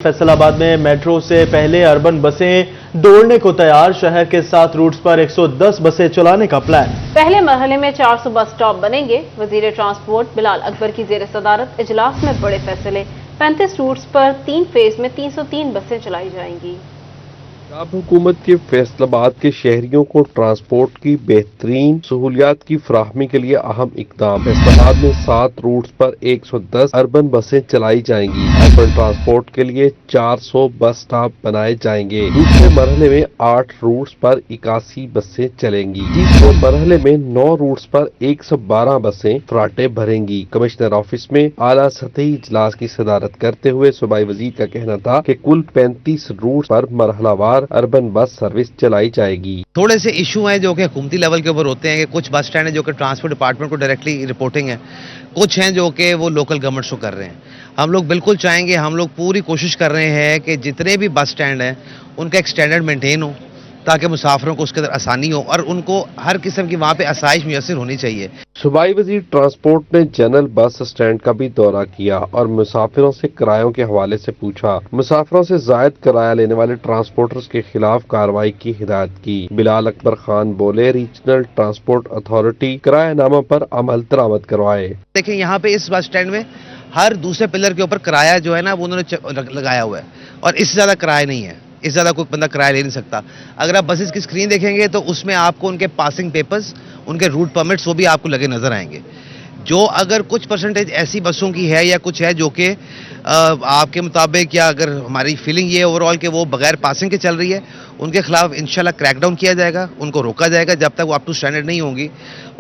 फैसल आबाद में मेट्रो से पहले अर्बन बसें दौड़ने को तैयार। शहर के 7 रूट्स पर 110 बसें चलाने का प्लान। पहले मरहले में 400 बस स्टॉप बनेंगे। वजीर ट्रांसपोर्ट बिलाल अकबर की जेर सदारत इजलास में बड़े फैसले। 35 रूट्स पर 3 फेज में 303 बसें चलाई जाएंगी। पंजाब हुकूमत के फैसलाबाद के शहरियों को ट्रांसपोर्ट की बेहतरीन सहूलियात की फराहमी के लिए अहम इकदाम। फैसलाबाद में 7 रूट्स पर 110 अर्बन बसें चलाई जाएंगी। अर्बन ट्रांसपोर्ट के लिए 400 बस स्टॉप बनाए जाएंगे। दूसरे मरहले में 8 रूट्स पर 81 बसें चलेंगी। तीसरे मरहले में 9 रूट्स पर 112 बसें फराटे भरेंगी। कमिश्नर ऑफिस में आला सतही इजलास की सदारत करते हुए सूबाई वजीर का कहना था कि कुल 35 रूट पर मरहलावार अर्बन बस सर्विस चलाई जाएगी। थोड़े से इशू हैं जो कि हुकूमती लेवल के ऊपर होते हैं कि कुछ बस स्टैंड हैं जो कि ट्रांसपोर्ट डिपार्टमेंट को डायरेक्टली रिपोर्टिंग है, कुछ हैं जो कि वो लोकल गवर्नमेंट को कर रहे हैं। हम लोग बिल्कुल चाहेंगे, हम लोग पूरी कोशिश कर रहे हैं कि जितने भी बस स्टैंड हैं उनका एक स्टैंडर्ड मेंटेन हो ताकि मुसाफिरों को उसके अंदर आसानी हो और उनको हर किस्म की वहाँ पे आसाइश मुयसर होनी चाहिए। सूबाई वजीर ट्रांसपोर्ट ने जनरल बस स्टैंड का भी दौरा किया और मुसाफिरों से किरायों के हवाले से पूछा। मुसाफिरों से जायद किराया लेने वाले ट्रांसपोर्टर्स के खिलाफ कार्रवाई की हिदायत की। बिलाल अकबर खान बोले, रीजनल ट्रांसपोर्ट अथॉरिटी किरायानामा पर अमल दरामद करवाए। देखिए यहाँ पे इस बस स्टैंड में हर दूसरे पिलर के ऊपर किराया जो है ना वो उन्होंने लगाया हुआ है और इससे ज्यादा किराया नहीं है, इससे ज्यादा कोई बंदा किराया ले नहीं सकता। अगर आप बसेस की स्क्रीन देखेंगे तो उसमें आपको उनके पासिंग पेपर्स, उनके रूट परमिट्स वो भी आपको लगे नजर आएंगे। जो अगर कुछ परसेंटेज ऐसी बसों की है या कुछ है जो कि आपके मुताबिक या अगर हमारी फीलिंग ये ओवरऑल कि वो बगैर पासिंग के चल रही है, उनके खिलाफ इंशाल्लाह क्रैकडाउन किया जाएगा, उनको रोका जाएगा। जब तक वो अप टू स्टैंडर्ड नहीं होंगी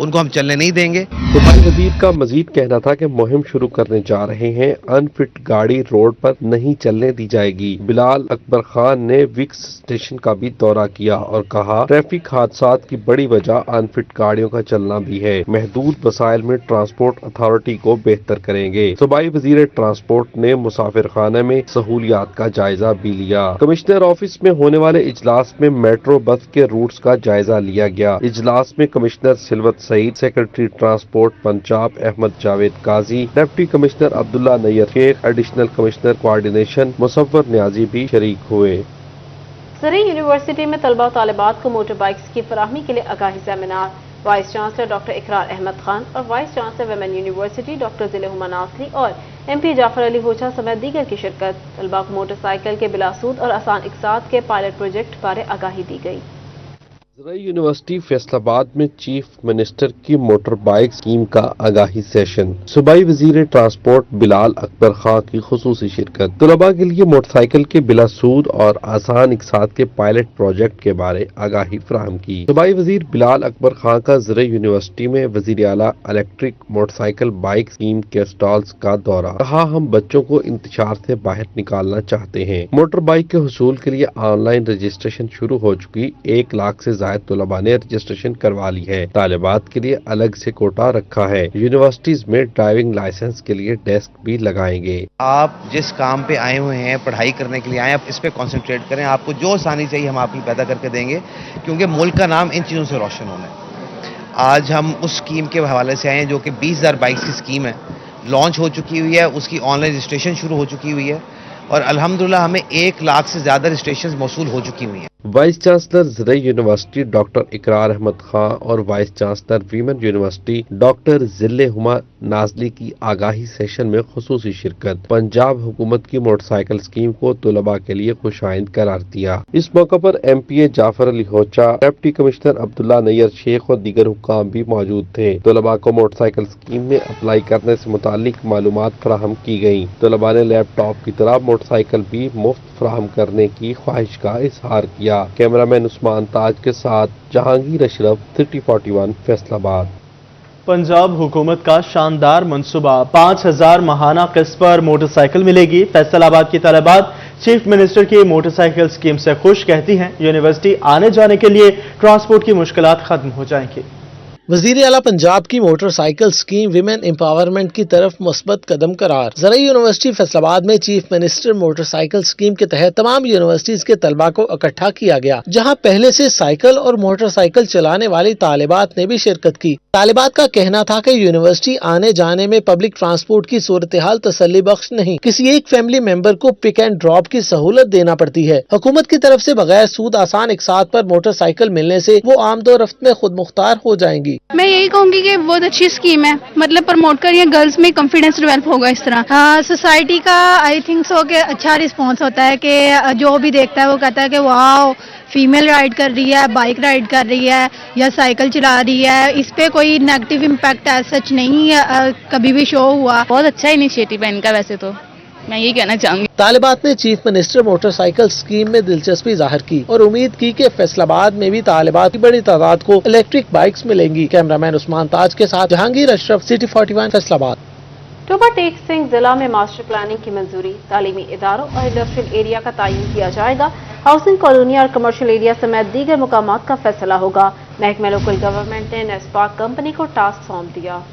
उनको हम चलने नहीं देंगे। सूबाई वजीर का मजीद कहना था कि मुहिम शुरू करने जा रहे हैं, अनफिट गाड़ी रोड पर नहीं चलने दी जाएगी। बिलाल अकबर खान ने विक्स स्टेशन का भी दौरा किया और कहा, ट्रैफिक हादसात की बड़ी वजह अनफिट गाड़ियों का चलना भी है। महदूद वसाइल में ट्रांसपोर्ट अथॉरिटी को बेहतर करेंगे। सूबाई वजीर ट्रांसपोर्ट ने मुसाफिर खाने में सहूलियात का जायजा भी लिया। कमिश्नर ऑफिस में होने वाले इजलास में मेट्रो बस के रूट्स का जायजा लिया गया। इजलास में commissioner Silwat Saeed, secretary transport Punjab Ahmad Javed Qazi, deputy commissioner Abdullah Nayyar Shaikh, additional commissioner coordination Musawwir Niazi भी शरीक हुए। सरी यूनिवर्सिटी में तलबा और तालिबात को मोटर बाइक्स की फराहमी के लिए आगाही seminar. Vice chancellor doctor Iqrar Ahmad Khan और vice chancellor women university doctor Zille Huma Nasri और MP जाफर अली होचा समेत दीगर की शिरकत। तलबा को मोटरसाइकिल के बिलासूद और आसान इकसाद के पायलट प्रोजेक्ट बारे आगाही दी गई। यूनिवर्सिटी फैसलाबाद में चीफ मिनिस्टर की मोटर बाइक स्कीम का आगाही सेशन। सूबाई वजीर ट्रांसपोर्ट बिलाल अकबर खान की खुसूसी शिरकत। तलबा के लिए मोटरसाइकिल के बिलासूद और आसान इकसाद के पायलट प्रोजेक्ट के बारे आगाही फराहम की। सूबाई वजीर बिलाल अकबर खान का ज़िले यूनिवर्सिटी में वजीर आला इलेक्ट्रिक मोटरसाइकिल बाइक स्कीम के स्टॉल्स का दौरा। कहा, हम बच्चों को इंतजार से बाहर निकालना चाहते हैं। मोटर बाइक के हुसूल के लिए ऑनलाइन रजिस्ट्रेशन शुरू हो चुकी। 1 लाख से तलबा ने रजिस्ट्रेशन करवा ली है। तालिबात के लिए अलग से कोटा रखा है। यूनिवर्सिटीज में ड्राइविंग लाइसेंस के लिए डेस्क भी लगाएंगे। आप जिस काम पे आए हुए हैं, पढ़ाई करने के लिए आए, आप इस पे कंसंट्रेट करें। आपको जो आसानी चाहिए हम आपको पैदा करके देंगे, क्योंकि मुल्क का नाम इन चीजों से रोशन होना है। आज हम उस स्कीम के हवाले से आए हैं जो कि 20,000 बाइक्स की स्कीम है, लॉन्च हो चुकी हुई है, उसकी ऑनलाइन रजिस्ट्रेशन शुरू हो चुकी हुई है और अल्हम्दुलिल्लाह हमें 1 लाख से ज्यादा रजिस्ट्रेशन मौसूल हो चुकी हुई है। वाइस चांसलर ज़िले यूनिवर्सिटी डॉक्टर इकरार अहमद खान और vice chancellor women university doctor Zille Huma Nazli की आगाही सेशन में खुसूसी शिरकत। पंजाब हुकूमत की मोटरसाइकिल स्कीम को तलबा के लिए खुशाइंद करार दिया। इस मौके पर MPA Jafar Ali Hocha, deputy commissioner Abdullah Nayyar Shaikh और दीगर हुक्काम भी मौजूद थे। तलबा को मोटरसाइकिल स्कीम में अप्लाई करने से मुतालिक मालूमात फराहम की गयी। तलबा ने लैपटॉप की तरह मोटरसाइकिल भी मुफ्त फराहम करने की ख्वाहिश का इजहार किया। कैमरामैन उस्मान ताज के साथ जहांगीर अशरफ, 3041 फैसलाबाद। पंजाब हुकूमत का शानदार मंसूबा, 5000 माहाना किस्त पर मोटरसाइकिल मिलेगी। फैसलाबाद की तालिबात चीफ मिनिस्टर की मोटरसाइकिल स्कीम से खुश। कहती हैं यूनिवर्सिटी आने जाने के लिए ट्रांसपोर्ट की मुश्किलात खत्म हो जाएंगी। वजीर आला पंजाब की मोटरसाइकिल स्कीम विमेन एम्पावरमेंट की तरफ मुस्बत कदम करार। ज़राई यूनिवर्सिटी फैसलाबाद में चीफ मिनिस्टर मोटरसाइकिल स्कीम के तहत तमाम यूनिवर्सिटीज के तलबा को इकट्ठा किया गया, जहां पहले से साइकिल और मोटरसाइकिल चलाने वाली तालिबात ने भी शिरकत की। तालिबात का कहना था कि यूनिवर्सिटी आने जाने में पब्लिक ट्रांसपोर्ट की सूरत हाल तसल्ली बख्श नहीं, किसी एक फैमिली मेंबर को पिक एंड ड्रॉप की सहूलत देना पड़ती है। हुकूमत की तरफ से बगैर सूद आसान इकसात पर मोटरसाइकिल मिलने से वो आमदोरफ्त में खुद मुख्तार हो जाएंगी। मैं यही कहूंगी कि बहुत अच्छी स्कीम है, मतलब प्रमोट करिए, गर्ल्स में कॉन्फिडेंस डेवलप होगा इस तरह। सोसाइटी का आई थिंक सो कि अच्छा रिस्पॉन्स होता है कि जो भी देखता है वो कहता है कि वाह फीमेल राइड कर रही है, बाइक राइड कर रही है या साइकिल चला रही है, इस पे कोई नेगेटिव इम्पैक्ट सच नहीं कभी भी शो हुआ। बहुत अच्छा इनिशिएटिव है इनका, वैसे तो मैं यही कहना चाहूंगी। तालिबात ने चीफ मिनिस्टर मोटरसाइकिल स्कीम में दिलचस्पी जाहिर की और उम्मीद की कि फैसलाबाद में भी तालिबात की बड़ी तादाद को इलेक्ट्रिक बाइक्स मिलेंगी। कैमरामैन उस्मान ताज के साथ जहांगीर अशरफ, सिटी 41 फैसलाबाद। टोबा टेक सिंह जिला में मास्टर प्लानिंग की मंजूरी, तालीमी इदारों और इंडस्ट्रियल एरिया का तयन किया जाएगा। हाउसिंग कॉलोनी और कमर्शियल एरिया समेत दीगर मुकामात का फैसला होगा। महकमा लोकल गवर्नमेंट ने नेस्पाक कंपनी को टास्क सौंप दिया।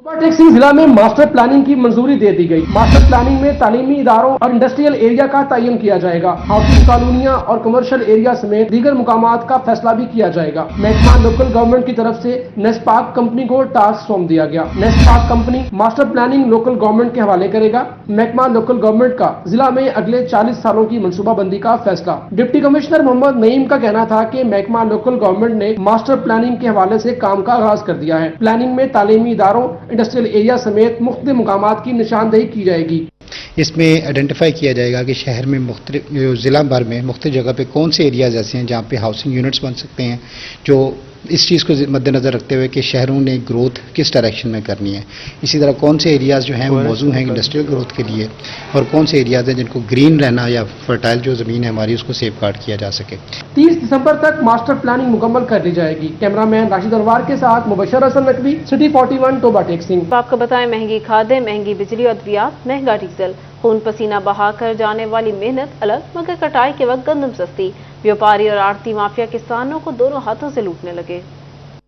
टोबा टेक सिंह जिला में मास्टर प्लानिंग की मंजूरी दे दी गई। मास्टर प्लानिंग में तालीमी इदारों और इंडस्ट्रियल एरिया का तयन किया जाएगा। हाउसिंग कॉलोनियां और कमर्शियल एरिया समेत दीगर मुकामात का फैसला भी किया जाएगा। महकमा लोकल गवर्नमेंट की तरफ से नेस्पाक कंपनी को टास्क सौंप दिया गया। NESPAK company master planning local government के हवाले करेगा। महकमा लोकल गवर्नमेंट का जिला में अगले 40 सालों की मनसूबाबंदी का फैसला। डिप्टी कमिश्नर मोहम्मद नईम का कहना था कि महकमा लोकल गवर्नमेंट ने मास्टर प्लानिंग के हवाले से काम का आगाज कर दिया है। प्लानिंग में तालीमी इदारों, इंडस्ट्रियल एरिया समेत मुख्तलिफ मुकामात की निशानदेही की जाएगी। इसमें आइडेंटिफाई किया जाएगा कि शहर में मुख्तलिफ ज़िला भर में मुख्तलिफ जगह पे कौन से एरियाज ऐसे हैं जहाँ पे हाउसिंग यूनिट्स बन सकते हैं, जो इस चीज़ को मद्देनज़र रखते हुए कि शहरों ने ग्रोथ किस डायरेक्शन में करनी है। इसी तरह कौन से एरियाज़ जो हैं वो मौजूद हैं इंडस्ट्रियल ग्रोथ के लिए, और कौन से एरियाज़ हैं जिनको ग्रीन रहना या फर्टाइल जो ज़मीन है हमारी उसको सेफ गार्ड किया जा सके। 30 दिसंबर तक मास्टर प्लानिंग मुकम्मल कर ली जाएगी। कैमरामैन राशिद अनवार के साथ मुबशर हसन नकवी, सिटी 41 टोबा टेक सिंह। आपको बताएं, महंगी खादें, महंगी बिजली और अद्वियात, महंगा डीजल, खून पसीना बहा कर जाने वाली मेहनत अलग, मगर कटाई के वक्त गंदम सस्ती। व्यापारी और आड़ती माफिया किसानों को दोनों हाथों से लूटने लगे।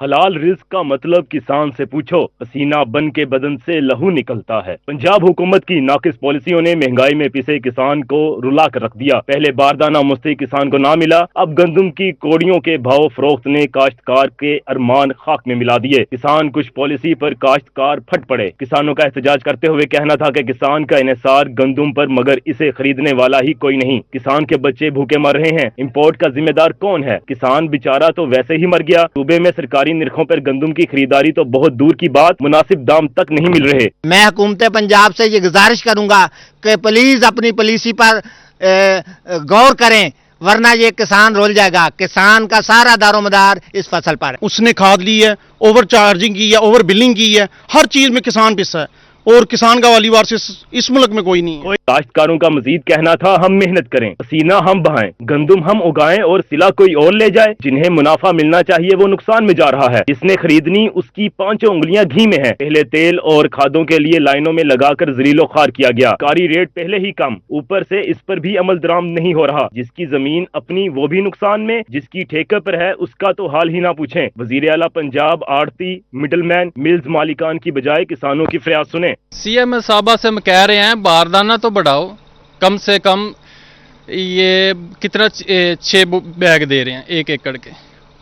हलाल रिज्क का मतलब किसान से पूछो, पसीना बन के बदन से लहू निकलता है। पंजाब हुकूमत की नाकिस पॉलिसियों ने महंगाई में पिसे किसान को रुला कर रख दिया। पहले बारदाना मुश्तरी किसान को ना मिला, अब गंदम की कोड़ियों के भाव फरोख्त ने काश्तकार के अरमान खाक में मिला दिए। किसान कुछ पॉलिसी पर काश्तकार फट पड़े। किसानों का एहतजाज करते हुए कहना था कि किसान का इन्हिसार गंदम पर, मगर इसे खरीदने वाला ही कोई नहीं। किसान के बच्चे भूखे मर रहे हैं, इम्पोर्ट का जिम्मेदार कौन है? किसान बेचारा तो वैसे ही मर गया। सूबे में सरकारी निरखों पर गंदम की खरीदारी तो बहुत दूर की बात, मुनासिब दाम तक नहीं मिल रहे। मैं हुकूमत पंजाब से ये गुजारिश करूंगा कि प्लीज अपनी पॉलिसी पर गौर करें, वरना ये किसान रोल जाएगा। किसान का सारा दारोमदार इस फसल पर है। उसने खाद ली है, ओवर चार्जिंग की है, ओवर बिलिंग की है, हर चीज में किसान पिसा है, और किसान का वाली वारस इस मुल्क में कोई नहीं है। काश्तकारों का मजीद कहना था, हम मेहनत करें, पसीना हम बहाएं, गंदम हम उगाएं और सिला कोई और ले जाए। जिन्हें मुनाफा मिलना चाहिए वो नुकसान में जा रहा है। जिसने खरीदनी उसकी 5 उंगलियां घी में है। पहले तेल और खादों के लिए लाइनों में लगाकर जरीलो खार किया गया। कारी रेट पहले ही कम, ऊपर से इस पर भी अमल दरामद नहीं हो रहा। जिसकी जमीन अपनी वो भी नुकसान में, जिसकी ठेके पर है उसका तो हाल ही ना पूछें। वजीर आला पंजाब आड़ती, मिडलमैन, मिल्स मालिकान की बजाय किसानों की फरियाद सुने। सीएम साहबा से हम कह रहे हैं बारदाना तो बढ़ाओ, कम से कम ये कितना 6 बैग दे रहे हैं 1 एकड़ के,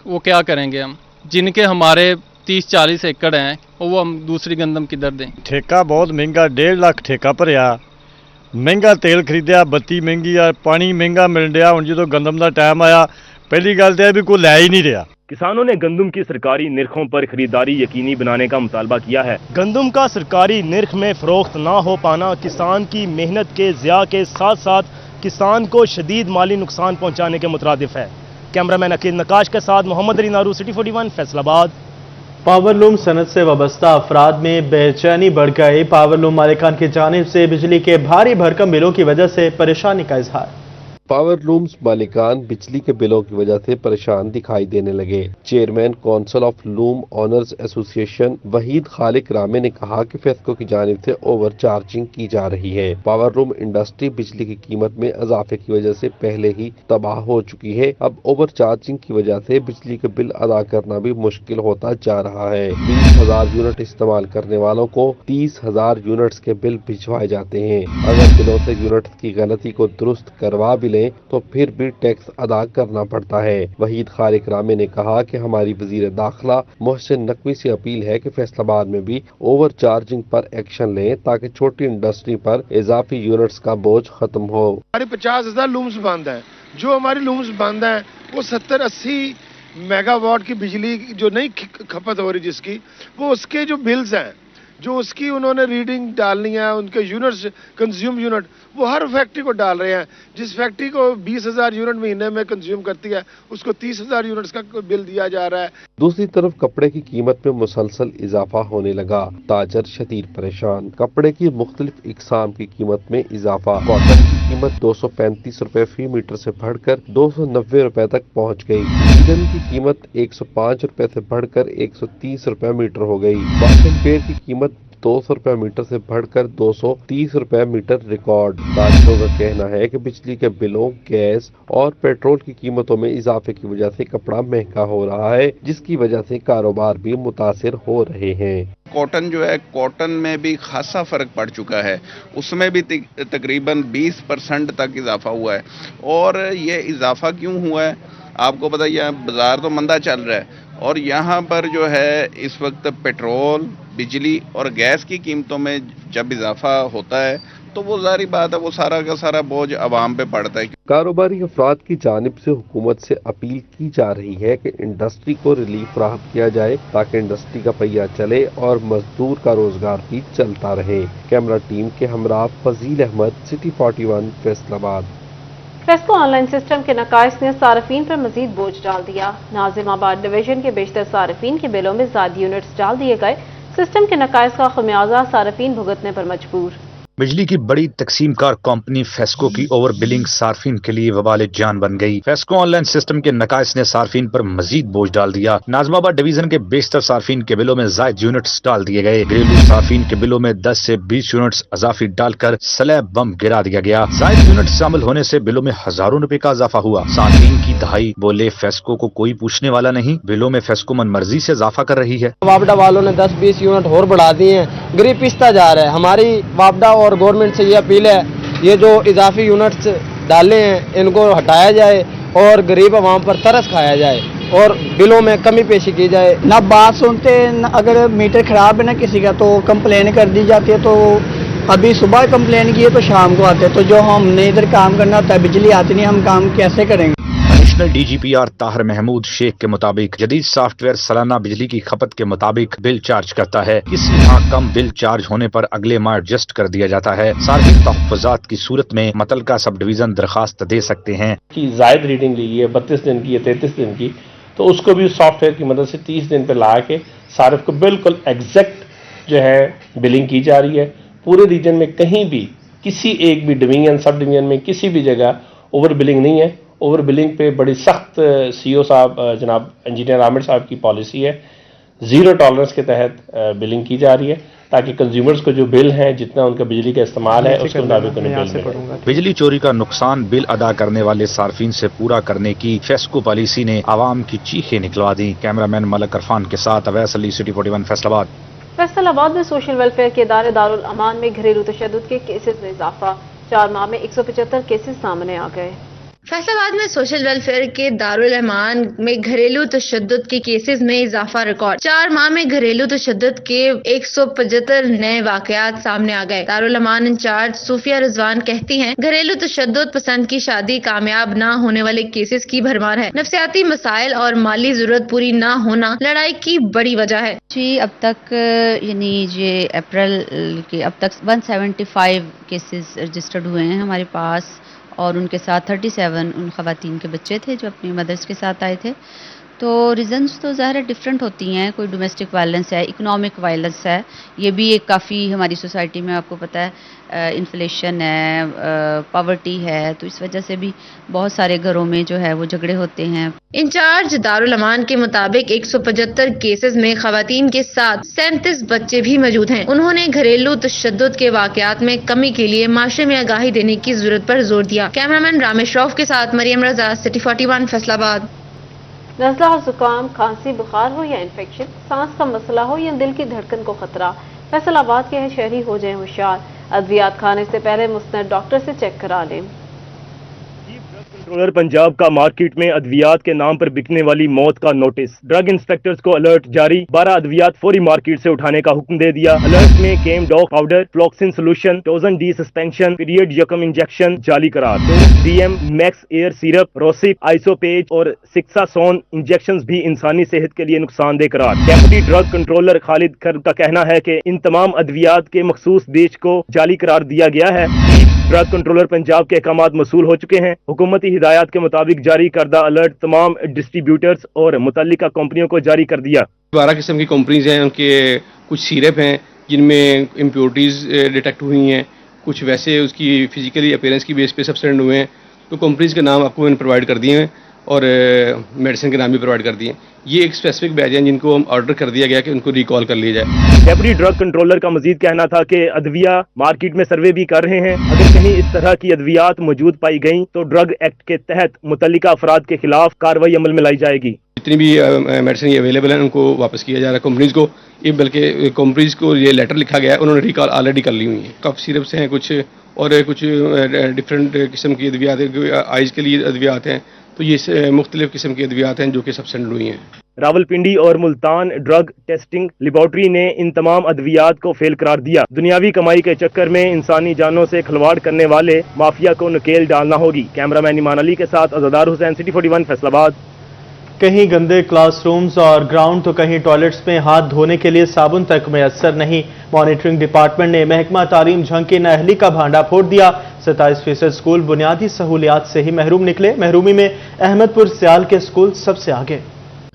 वो क्या करेंगे हम? जिनके हमारे 30-40 एकड़ हैं वो हम दूसरी गंदम किधर दें? ठेका बहुत महंगा, 1.5 लाख ठेका भरिया, महंगा तेल खरीदिया, बत्ती महंगी आ, पानी महंगा मिल रहा। हुण जो गंदम का टाइम आया, पहली गल तो भी कोई लै ही नहीं रहा। किसानों ने गंदम की सरकारी निरखों पर खरीदारी यकीनी बनाने का मुतालबा किया है। गंदम का सरकारी निरख में फरोख्त ना हो पाना किसान की मेहनत के ज़िया के साथ साथ किसान को शदीद माली नुकसान पहुंचाने के मुतरादिफ है। कैमरामैन अकील नकाश के साथ मोहम्मद अली नारू, सिटी 41 फैसलाबाद। पावरलूम सनत से वाबस्ता अफराद में बेचैनी बढ़ गई। पावरलूम मालिकान की जानिब से बिजली के भारी भरकम बिलों की वजह से परेशानी का इजहार। पावर लूम्स मालिकान बिजली के बिलों की वजह से परेशान दिखाई देने लगे। Chairman council of loom owners association Waheed Khaliq Rami ने कहा कि फेस्को की जानिब से ओवर चार्जिंग की जा रही है। पावर लूम इंडस्ट्री बिजली की कीमत में इजाफे की वजह से पहले ही तबाह हो चुकी है। अब ओवर चार्जिंग की वजह से बिजली के बिल अदा करना भी मुश्किल होता जा रहा है। 20,000 यूनिट इस्तेमाल करने वालों को 30,000 यूनिट्स के बिल भिजवाए जाते हैं। अगर बिलों से यूनिट्स की गलती को दुरुस्त करवा भी लें तो फिर भी टैक्स अदा करना पड़ता है। वहीद खालिक रामे ने कहा कि हमारी वजीर दाखिला मोहसिन नकवी से अपील है कि फैसलाबाद में भी ओवर चार्जिंग पर एक्शन लें ताकि छोटी इंडस्ट्री पर इजाफी यूनिट्स का बोझ खत्म हो। हमारे 50,000 लूम्स बंद हैं। जो हमारी लूम्स बंद हैं वो 70-80 मेगावाट की बिजली जो नहीं खपत हो रही जिसकी, वो उसके जो बिल्स हैं, जो उसकी उन्होंने रीडिंग डालनी है, उनके यूनिट्स कंज्यूम यूनिट वो हर फैक्ट्री को डाल रहे हैं। जिस फैक्ट्री को 20,000 यूनिट महीने में कंज्यूम करती है उसको 30,000 यूनिट्स का बिल दिया जा रहा है। दूसरी तरफ कपड़े की कीमत में मुसलसल इजाफा होने लगा। ताजर शदीद परेशान। कपड़े की मुख्तलिफ इकसाम की कीमत में इजाफा। कॉटन की कीमत 235 रुपए फी मीटर से बढ़कर 290 रुपए तक पहुँच गई। लीलन की कीमत 105 रुपए से बढ़कर 130 रुपए मीटर हो गई। बासन पेड़ की कीमत 200 रुपए मीटर से बढ़कर 230 रुपए मीटर रिकॉर्ड। ताजरों का कहना है कि बिजली के बिलों, गैस और पेट्रोल की कीमतों में इजाफे की वजह से कपड़ा महंगा हो रहा है, जिसकी वजह से कारोबार भी मुतासिर हो रहे हैं। कॉटन जो है, कॉटन में भी खासा फर्क पड़ चुका है। उसमें भी तकरीबन 20% तक इजाफा हुआ है। और ये इजाफा क्यों हुआ है आपको पता है, बाजार तो मंदा चल रहा है और यहाँ पर जो है इस वक्त पेट्रोल, बिजली और गैस की कीमतों में जब इजाफा होता है तो वो जारी बात है वो सारा का सारा बोझ आवाम पे पड़ता है। कारोबारी अफराद की जानिब से हुकूमत से अपील की जा रही है कि इंडस्ट्री को रिलीफ फराहम किया जाए ताकि इंडस्ट्री का पहिया चले और मजदूर का रोजगार भी चलता रहे। कैमरा टीम के हमरा Fazeel Ahmed, city 41, Faisalabad. FESCO online system के नकाइस ने सार्फिन पर मजीद बोझ डाल दिया। नाजिमाबाद डिवीजन के बेशतर सार्फिन के बिलों में ज़्यादा यूनिट्स डाल दिए गए। सिस्टम के नकाइस का खमियाजा सार्फिन भुगतने पर मजबूर। बिजली की बड़ी तकसीम कार कंपनी फेस्को की ओवर बिलिंग सार्फिन के लिए वबाल जान बन गई। फेस्को ऑनलाइन सिस्टम के नकाइस ने सार्फिन पर मजीद बोझ डाल दिया। नाज़िमाबाद डिवीजन के बेशतर सार्फिन के बिलों में जायद यूनिट्स डाल दिए गए। घरेलू सार्फिन के बिलों में 10 से 20 यूनिट्स अजाफी डालकर स्लैब बम गिरा दिया गया। जायद यूनिट शामिल होने से बिलों में हजारों रुपए का इजाफा हुआ। सार्फिन की दहाई बोले फेस्को को कोई पूछने वाला नहीं, बिलों में फेस्को मन मर्जी से इजाफा कर रही है। वापडा वालों ने 10-20 यूनिट और बढ़ा दिए हैं, गरीब पिसता जा रहा है। हमारी वापडा और गवर्नमेंट से ये अपील है, ये जो इजाफी यूनिट्स डाले हैं इनको हटाया जाए और गरीब आवाम पर तरस खाया जाए और बिलों में कमी पेशी की जाए। ना बात सुनते न, अगर मीटर खराब है ना किसी का तो कंप्लेन कर दी जाती है। तो अभी सुबह कंप्लेन की है तो शाम को आते हैं। तो जो हमने इधर काम करना होता है बिजली आती नहीं, हम काम कैसे करेंगे। एडिशनल DGPR ताहिर महमूद शेख के मुताबिक जदीद सॉफ्टवेयर सालाना बिजली की खपत के मुताबिक बिल चार्ज करता है। किसी माह कम बिल चार्ज होने पर अगले माह एडजस्ट कर दिया जाता है। सार्फिन तहफ़्फ़ुज़ात की सूरत में मुतल्लिका सब डिवीजन दरखास्त दे सकते हैं कि जायद रीडिंग ली है 32 दिन की या 33 दिन की, तो उसको भी सॉफ्टवेयर की मदद से 30 दिन पे ला के सार्फ को बिल्कुल एग्जैक्ट जो है बिलिंग की जा रही है। पूरे रीजन में कहीं भी किसी एक भी डिवीजन, सब डिवीजन में किसी भी जगह ओवर बिलिंग नहीं है। ओवर बिलिंग पे बड़ी सख्त CO साहब जनाब इंजीनियर आमिर साहब की पॉलिसी है। ज़ीरो टॉलरेंस के तहत बिलिंग की जा रही है ताकि कंज्यूमर्स को जो बिल हैं, जितना उनका बिजली का इस्तेमाल है उसके मुताबिक उन्हें बिल मिले। बिजली चोरी का नुकसान बिल अदा करने वाले सार्फिन से पूरा करने की फेस्को पॉलिसी ने आवाम की चीखें निकलवा दी। कैमरामैन मलक अरफान के साथ अवैस अली, सिटी 41, फैसलाबाद। फैसलाबाद में सोशल वेलफेयर के इदारे दारुल अमान में घरेलू तशद्दुद के केसेस में इजाफा। 4 माह में 175 केसेस सामने आ गए। फैसलाबाद में सोशल वेलफेयर के दारुल अमान में घरेलू तशद्दुद के केसेस में इजाफा रिकॉर्ड। 4 माह में घरेलू तशद्दुद के 175 नए वाकयात सामने आ गए। दारुल अमान इंचार्ज सूफिया रिजवान कहती हैं, घरेलू तशद्दुद, पसंद की शादी कामयाब न होने वाले केसेस की भरमार है। नफ्सियाती मसाइल और माली जरूरत पूरी न होना लड़ाई की बड़ी वजह है। जी अब तक यानी ये अप्रैल के अब तक 175 केसेस रजिस्टर्ड हुए हैं हमारे पास और उनके साथ 37 उन खवातीन के बच्चे थे जो अपनी मदर्स के साथ आए थे। تو ریزنس تو ظاہر ہے ڈفرینٹ ہوتی ہیں. کوئی ڈومیسٹک وائلنس ہے, اکنامک وائلنس ہے, یہ بھی ایک کافی ہماری سوسائٹی میں آپ کو پتہ ہے انفلیشن ہے, پاورٹی ہے, تو اس وجہ سے بھی بہت سارے گھروں میں جو ہے وہ جھگڑے ہوتے ہیں. انچارج دارالامان کے مطابق 175 کیسز میں خواتین کے ساتھ 37 بچے بھی موجود ہیں. انہوں نے گھریلو تشدد کے واقعات میں کمی کے لیے معاشرے میں آگاہی دینے کی ضرورت پر زور دیا. کیمرامین رامیش روف کے ساتھ مریم رضا, سٹی 41 فیصل آباد. نزلہ اور زکام, کھانسی, بخار ہو یا انفیکشن, سانس کا مسئلہ ہو یا دل کی دھڑکن کو خطرہ, فیصل آباد کے شہری ہو جائیں ہوشیار. ادویات کھانے سے پہلے مستند ڈاکٹر سے چیک کرا لیں. کنٹرولر پنجاب کا مارکیٹ میں ادویات کے نام پر بکنے والی موت کا نوٹس. ڈرگ انسپیکٹرز کو الرٹ جاری, 12 ادویات فوری مارکیٹ سے اٹھانے کا حکم دے دیا. الرٹ میں کیم ڈاک پاؤڈر, فلوکسن سولوشن, ٹوزن ڈی سسپینشن, پیریڈ یکم انجیکشن جعلی قرار. ڈی ایم میکس ایئر سیرپ, روسپ, آئسوپیج اور سکساسون انجیکشنز بھی انسانی صحت کے لیے نقصان دہ قرار. ڈیپٹی ڈرگ کنٹرولر خالد کھر کا کہنا ہے کہ ان تمام ادویات کے مخصوص بیچ کو جعلی قرار دیا گیا ہے. ڈرگ کنٹرولر پنجاب کے احکامات موصول ہو چکے ہیں. حکومتی ہدایات کے مطابق جاری کردہ الرٹ تمام ڈسٹریبیوٹرز اور متعلقہ کمپنیوں کو جاری کر دیا. 12 قسم کی کمپنیز ہیں, ان کے کچھ سیرپ ہیں جن میں امپیورٹیز ڈیٹیکٹ ہوئی ہیں, کچھ ویسے اس کی فزیکلی اپیرنس کی بیس پہ سبسٹینڈ ہوئے ہیں. تو کمپنیز کے نام آپ کو میں نے پرووائڈ کر دیے ہیں اور میڈیسن کے نام بھی پرووائڈ کر دیے ہیں. یہ ایک اسپیسیفک بیچ ہیں جن کو ہم آرڈر کر دیا گیا کہ ان کو ریکال کر لیا جائے. ڈیپٹی ڈرگ کنٹرولر کا مزید کہنا تھا کہ ادویہ مارکیٹ میں سروے بھی کر رہے ہیں. اگر کہیں اس طرح کی ادویات موجود پائی گئیں تو ڈرگ ایکٹ کے تحت متعلقہ افراد کے خلاف کارروائی عمل میں لائی جائے گی. جتنی بھی میڈیسن اویلیبل ہیں ان کو واپس کیا جا رہا ہے کمپنیز کو. یہ بلکہ کمپنیز کو یہ لیٹر لکھا گیا ہے, انہوں نے ریکال آلریڈی کر لی ہوئی ہیں. کف سیرپس ہیں کچھ, اور کچھ ڈفرینٹ قسم کی ادویات ہیں, آئز کے لیے ادویات ہیں. تو یہ مختلف قسم کی ادویات ہیں جو کہ سبسٹینڈ ہوئی ہیں. راولپنڈی اور ملتان ڈرگ ٹیسٹنگ لیبارٹری نے ان تمام ادویات کو فیل قرار دیا. دنیاوی کمائی کے چکر میں انسانی جانوں سے کھلواڑ کرنے والے مافیا کو نکیل ڈالنا ہوگی. کیمرامین ایمان علی کے ساتھ عزادار حسین, سٹی 41 فیصل آباد. کہیں گندے کلاس رومز اور گراؤنڈ تو کہیں ٹوائلٹس میں ہاتھ دھونے کے لیے صابن تک میسر نہیں. مانیٹرنگ ڈپارٹمنٹ نے محکمہ تعلیم جھنگ کی نااہلی کا بھانڈا پھوڑ دیا. 27% اسکول بنیادی سہولیات سے ہی محروم نکلے. محرومی میں احمد پور سیال کے اسکول سب سے آگے.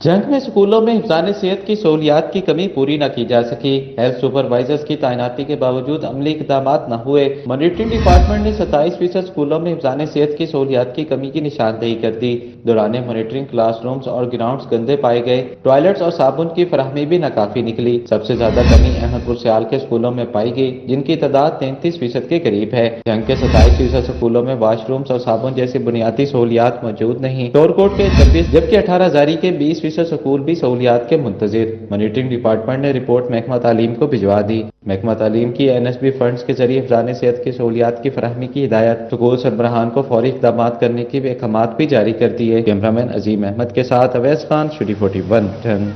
جنگ میں اسکولوں میں حفظان صحت کی سہولیات کی کمی پوری نہ کی جا سکی. ہیلتھ سپروائزرز کی تعیناتی کے باوجود عملی اقدامات نہ ہوئے. مانیٹرنگ ڈپارٹمنٹ نے 27% اسکولوں میں حفظان صحت کی سہولیات کی کمی کی نشاندہی کر دی. دوران مانیٹرنگ کلاس رومز اور گراؤنڈز گندے پائے گئے. ٹوائلٹس اور صابن کی فراہمی بھی ناکافی نکلی. سب سے زیادہ کمی احمد پور سیال کے اسکولوں میں پائی گئی جن کی تعداد 33% کے قریب ہے. جنگ کے 27% اسکولوں میں واش رومز اور صابن جیسی بنیادی سہولیات موجود نہیں. ٹور کوٹ کے 26 جبکہ 18 ہزاری کے 20% اسکول بھی سہولیات کے منتظر. مانیٹرنگ ڈپارٹمنٹ نے رپورٹ محکمہ تعلیم کو بھجوا دی. محکمہ تعلیم کی NSB فنڈز کے ذریعے حفظان صحت کی سہولیات کی فراہمی کی ہدایت. سکول سربراہان کو فوری اقدامات کرنے کی بھی احکامات بھی جاری کر دیے. کیمرامین عظیم احمد کے ساتھ اویس خان, سٹی 41.